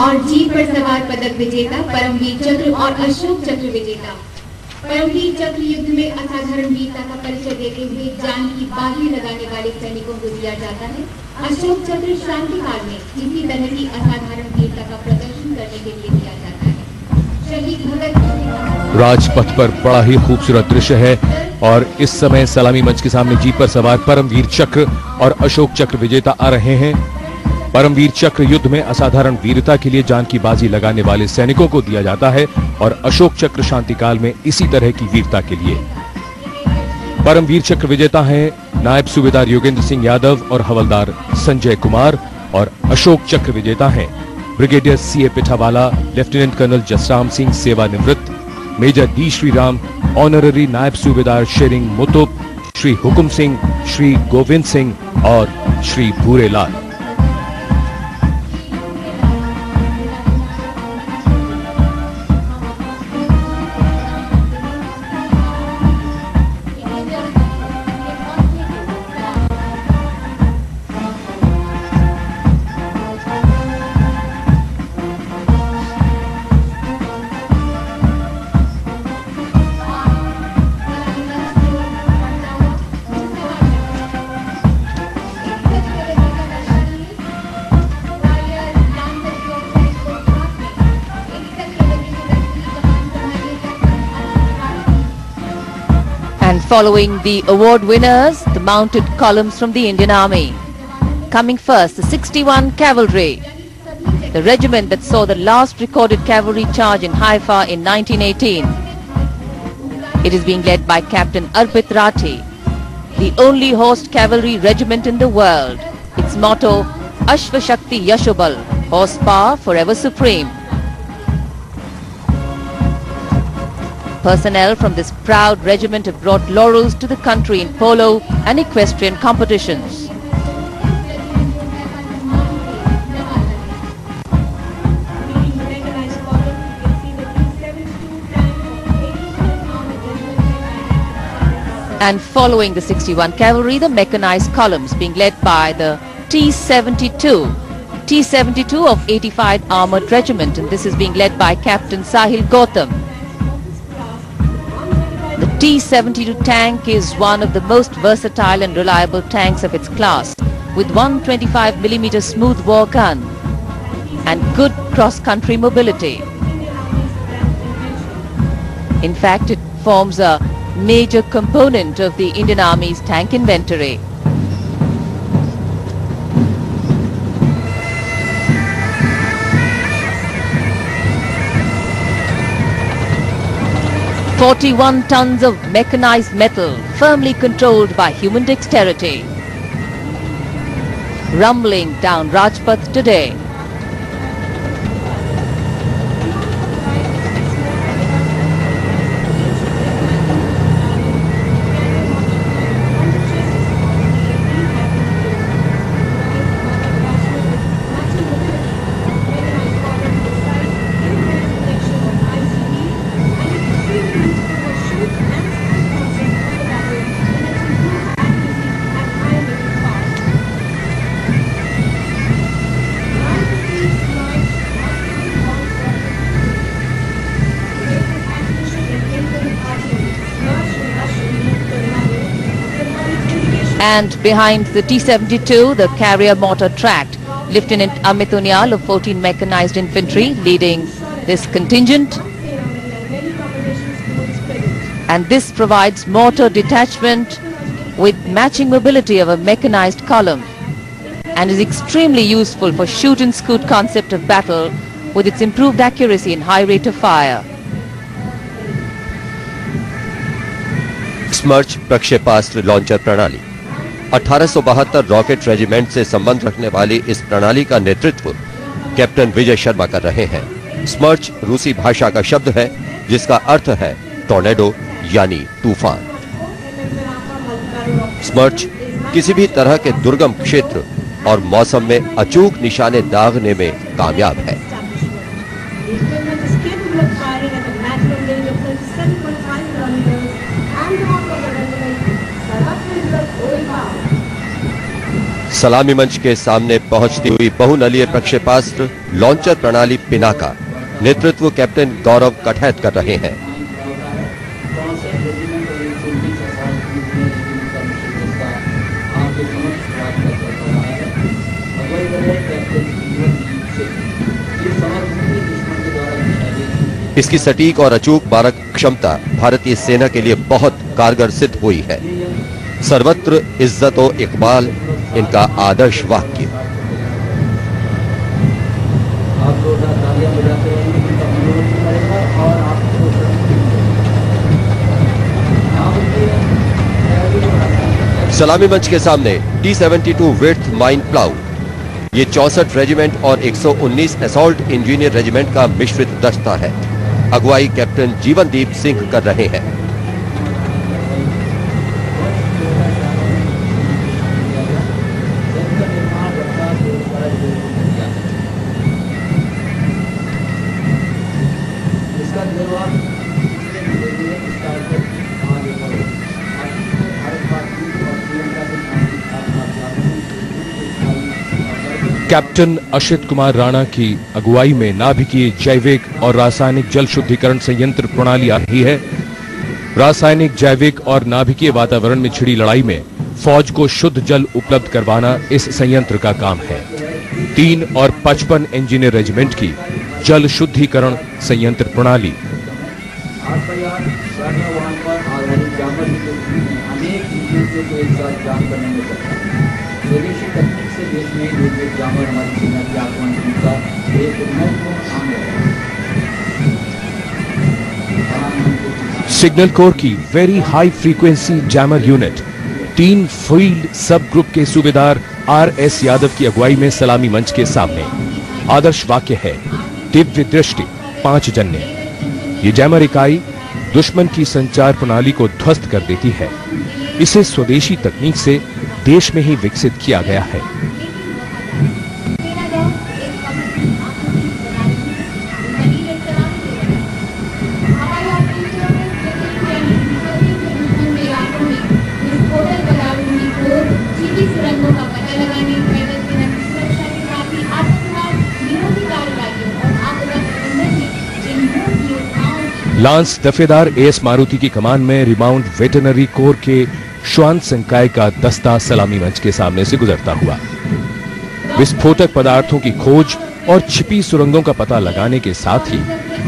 और जीप पर सवार पदक विजेता परमवीर चक्र और अशोक चक्र विजेता। परमवीर चक्र युद्ध में असाधारण वीरता का परिचय देते हुए जान की बाजी लगाने वाले सैनिकों को दिया जाता है। अशोक चक्र शांति काल में इसी तरह की असाधारण वीरता का प्रदर्शन करने के लिए दिया जाता है। शहीद भगत राजपथ पर बड़ा ही खूबसूरत दृश्य है और इस समय सलामी मंच के सामने जीप पर सवार परमवीर चक्र और अशोक चक्र विजेता आ रहे हैं। परमवीर चक्र युद्ध में असाधारण वीरता के लिए जान की बाजी लगाने वाले सैनिकों को दिया जाता है और अशोक चक्र शांति काल में इसी तरह की वीरता के लिए। परमवीर चक्र विजेता हैं नायब सूबेदार योगेंद्र सिंह यादव और हवलदार संजय कुमार और अशोक चक्र विजेता हैं brigadier CA Pithawala, lieutenant colonel Jasram Singh सेवानिवृत्त, मेजर डी श्रीराम, ऑनररी नायब सूबेदार शेरिंग मुतुब, श्री हुकुम सिंह, श्री गोविंद सिंह और Shri Bhurelal. Following the award winners, the mounted columns from the Indian Army. Coming first, the 61 Cavalry, the regiment that saw the last recorded cavalry charge in Haifa in 1918. It is being led by Captain Arpit Rathi, the only horsed cavalry regiment in the world. Its motto, Ashva Shakti Yashobal, horsepower forever supreme. Personnel from this proud regiment have brought laurels to the country in polo and equestrian competitions. And following the 61 Cavalry, the mechanized columns being led by the T-72. T-72 of 85 Armoured Regiment, and this is being led by Captain Sahil Gautam. The T-72 tank is one of the most versatile and reliable tanks of its class, with 125mm smooth bore gun and good cross-country mobility. In fact, it forms a major component of the Indian Army's tank inventory. "41 tons of mechanized metal, firmly controlled by human dexterity, rumbling down Rajpath today." And behind the T-72, the carrier mortar tracked, Lieutenant Amit Unyal of 14 Mechanized Infantry leading this contingent. And this provides mortar detachment with matching mobility of a mechanized column and is extremely useful for shoot and scoot concept of battle with its improved accuracy and high rate of fire. स्मर्च प्रक्षेपास्त्र launcher प्रणाली 1872 rocket regiment से संबंध रखने वाली इस प्रणाली का नेतृत्व कैप्टन विजय शर्मा कर रहे हैं। स्मर्च रूसी भाषा का शब्द है जिसका अर्थ है टॉर्नेडो यानी तूफान। स्मर्च किसी भी तरह के दुर्गम क्षेत्र और मौसम में अचूक निशाने दागने में कामयाब है। सलामी मंच के सामने पहुंचती हुई बहुनलीय प्रक्षेपास्त्र लॉन्चर प्रणाली पिनाका नेतृत्व कैप्टन गौरव कठैत कर रहे हैं। इसकी सटीक और अचूक मारक क्षमता भारतीय सेना के लिए बहुत कारगर सिद्ध हुई है। सर्वत्र इज्जत और इकबाल इनका आदर्श वाक्य। सलामी मंच के सामने T-72 विड्थ माइन प्लाउ, ये 64 रेजिमेंट और 119 असॉल्ट इंजीनियर रेजिमेंट का मिश्रित दस्ता है। अगुवाई कैप्टन जीवनदीप सिंह कर रहे हैं। कैप्टन अशित कुमार राणा की अगुवाई में नाभिकीय जैविक और रासायनिक जल शुद्धिकरण संयंत्र प्रणाली आ रही है। रासायनिक, जैविक और नाभिकीय वातावरण में छिड़ी लड़ाई में फौज को शुद्ध जल उपलब्ध करवाना इस संयंत्र का काम है। 3 और 55 इंजीनियर रेजिमेंट की जल शुद्धिकरण संयंत्र प्रणाली। सिग्नल कोर की very high frequency jammer unit 3 field सब ग्रुप के सूबेदार RS यादव की अगुवाई में सलामी मंच के सामने। आदर्श वाक्य है दिव्य दृष्टि 5 जन्य। ये जैमर इकाई दुश्मन की संचार प्रणाली को ध्वस्त कर देती है। इसे स्वदेशी तकनीक से देश में ही विकसित किया गया है। लांस दफेदार AS मारुति की कमान में रिमाउंड वेटरनरी कोर के श्वान संकाय का दस्ता सलामी मंच के सामने से गुजरता हुआ विस्फोटक पदार्थों की खोज और छिपी सुरंगों का पता लगाने के साथ ही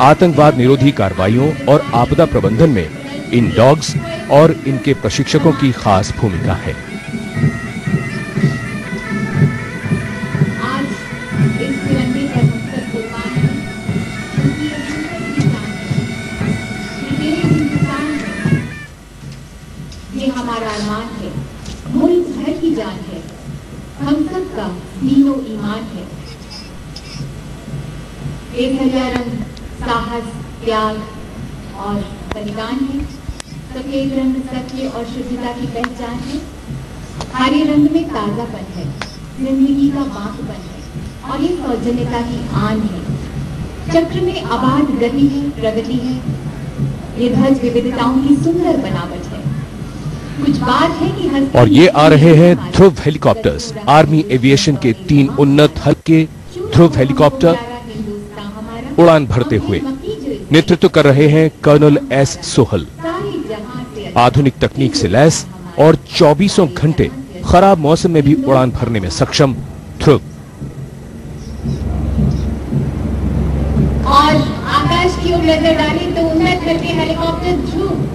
आतंकवाद निरोधी कार्रवाइयों और आपदा प्रबंधन में इन डॉग्स और इनके प्रशिक्षकों की खास भूमिका है। हमारा अरमान है, मुल्क भर की जान है, हम सब का दीनो ईमान है। केसरिया रंग साहस, त्याग और बलिदान है। सफेद रंग सत्य और शुद्धता की पहचान है। हरे रंग में ताजापन है, जिंदगी का बांकपन है और ये सौजन्यता की आन है। चक्र में आबाद गति है, प्रगति है। ये ध्वज विविधताओं की सुंदर बनावट है। कुछ बात है कि और ये आ रहे हैं ध्रुव हेलीकॉप्टर्स। आर्मी एविएशन के 3 उन्नत हल्के ध्रुव हेलीकॉप्टर उड़ान भरते हुए नेतृत्व कर रहे हैं कर्नल S सोहल। आधुनिक तकनीक से लैस और 24 घंटे खराब मौसम में भी उड़ान भरने में सक्षम ध्रुव। और आकाश की ओर नजर डालें तो उन्नत हल्के हेलीकॉप्टर ध्रुव,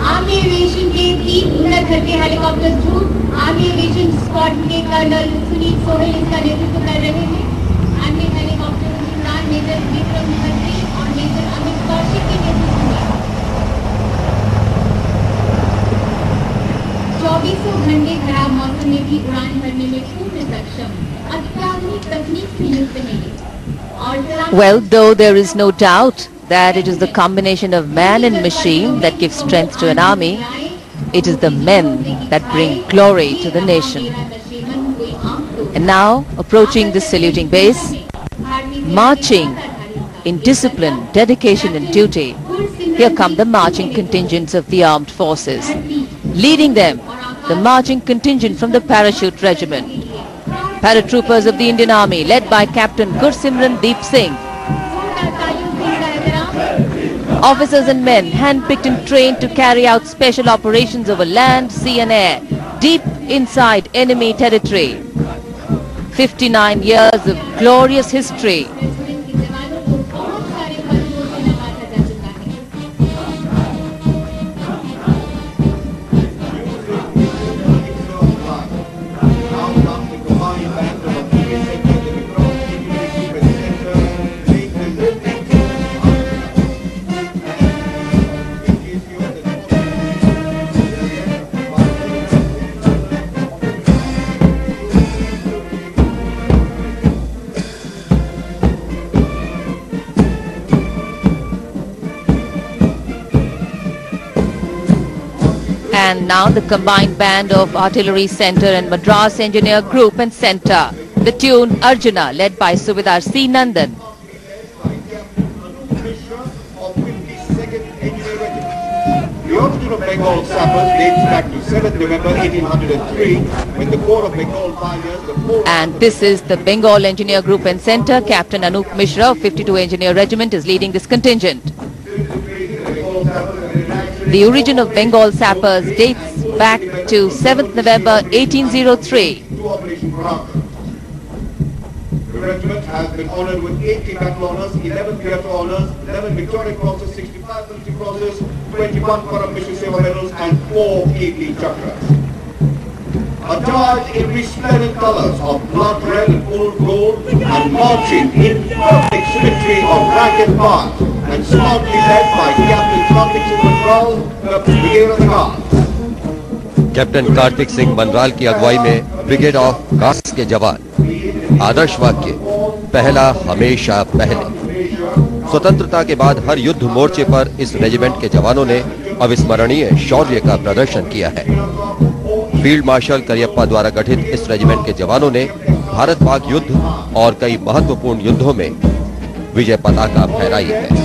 आर्मी एविएशन के 3 उन्नत हल्के हेलीकॉप्टर ध्रुव, आर्मी एविएशन स्क्वाड के कर्नल सुनील सोहेल इसका नेतृत्व कर रहे हैं। अन्य हेलीकॉप्टर कप्तान मेजर विक्रम खत्री और मेजर अमित कौशिक के नेतृत्व में 24 घंटे खराब मौसम में भी उड़ान भरने में पूर्ण सक्षम अत्याधुनिक तकनीक से युक्त है। Well, though there is no doubt that it is the combination of man and machine that gives strength to an army, it is the men that bring glory to the nation. And now, approaching the saluting base, marching in discipline, dedication and duty, here come the marching contingents of the armed forces. Leading them, the marching contingent from the Parachute Regiment. Paratroopers of the Indian Army, led by Captain Gursimran Deep Singh. Officers and men handpicked and trained to carry out special operations over land, sea and air, deep inside enemy territory. 59 years of glorious history. And now the combined band of Artillery Centre and Madras Engineer Group and Centre. The tune Arjuna, led by Subedar C. Nandan. The origin of Bengal sappers dates back to 7th November 1803 when the Corps of Bengal pioneers... And this is the Bengal Engineer Group and Centre. Captain Anup Mishra of 52 Engineer Regiment is leading this contingent. The origin of Bengal sappers dates back to 7th November 1803. The regiment has been honoured with 80 battle honours, 11 theatre honours, 11 Victoria Crosses, 65 Military Crosses, 21 Param Visha Seva medals and 4 Kirti Chakras. Attired in resplendent colours of blood red and old gold and marching in perfect symmetry of rank and file and smartly led by Captain Kartik Singh Manral, the Brigade of the Guards. Captain Kartik Singh Manral की अगुवाई में brigade of guards के जवान आदर्श वाक्य पहला हमेशा पहले। स्वतंत्रता के बाद हर युद्ध मोर्चे पर इस रेजिमेंट के जवानों ने अविस्मरणीय शौर्य का प्रदर्शन किया है। फील्ड मार्शल करियप्पा द्वारा गठित इस रेजिमेंट के जवानों ने भारत पाक युद्ध और कई महत्वपूर्ण युद्धों में विजय पताका फहराई है।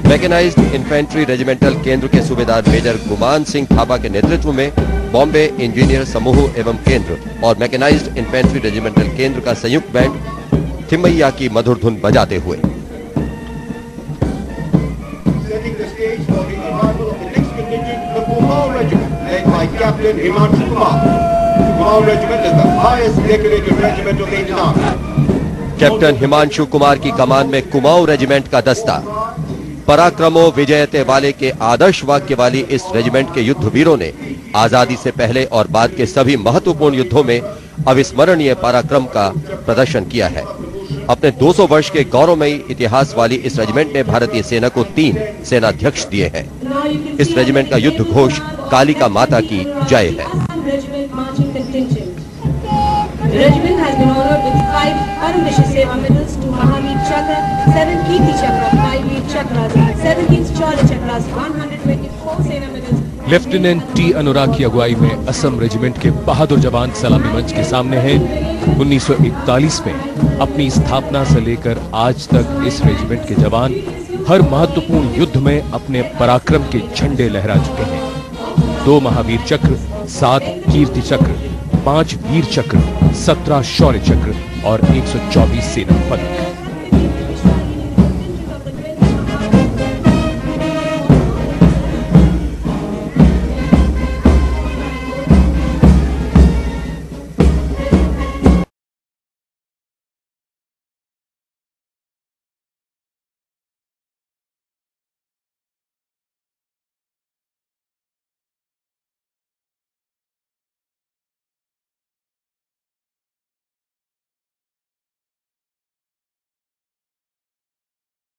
मैकेनाइज्ड इन्फेंट्री रेजिमेंटल केंद्र के सूबेदार मेजर गुमान सिंह थापा के नेतृत्व में बॉम्बे इंजीनियर समूह एवं केंद्र और मैकेनाइज्ड इन्फेंट्री रेजिमेंटल केंद्र का संयुक्त बैंड थिमैया की मधुर धुन बजाते हुए कैप्टन हिमांशु कुमार की कमान में कुमाऊं रेजिमेंट का दस्ता। पराक्रमो विजयते वाले के आदर्श वाक्य वाली इस रेजिमेंट के युद्धवीरों ने आजादी से पहले और बाद के सभी महत्वपूर्ण युद्धों में अविस्मरणीय पराक्रम का प्रदर्शन किया है। अपने 200 वर्ष के गौरवमयी इतिहास वाली इस रेजिमेंट ने भारतीय सेना को 3 सेनाध्यक्ष दिए हैं। इस रेजिमेंट का युद्ध घोष कालिका माता की जय है। The regiment has been honored with 5 Param Visha Seva medals, 2 Mahavir Chakra, 7 Kirti Chakra, 5 Veer Chakras, 17 Chaurya Chakras, 124 Sena medals. Lieutenant T Anurag की अगुवाई में असम रेजिमेंट के बहादुर जवान सलामी मंच के सामने हैं। 1941 में अपनी स्थापना से लेकर आज तक इस रेजिमेंट के जवान हर महत्वपूर्ण युद्ध में अपने पराक्रम के झंडे लहरा चुके हैं। 2 महावीर चक्र, 7 कीर्ति चक्र, 5 वीर चक्र, 17 शौर्य चक्र और 124 सेना पदक।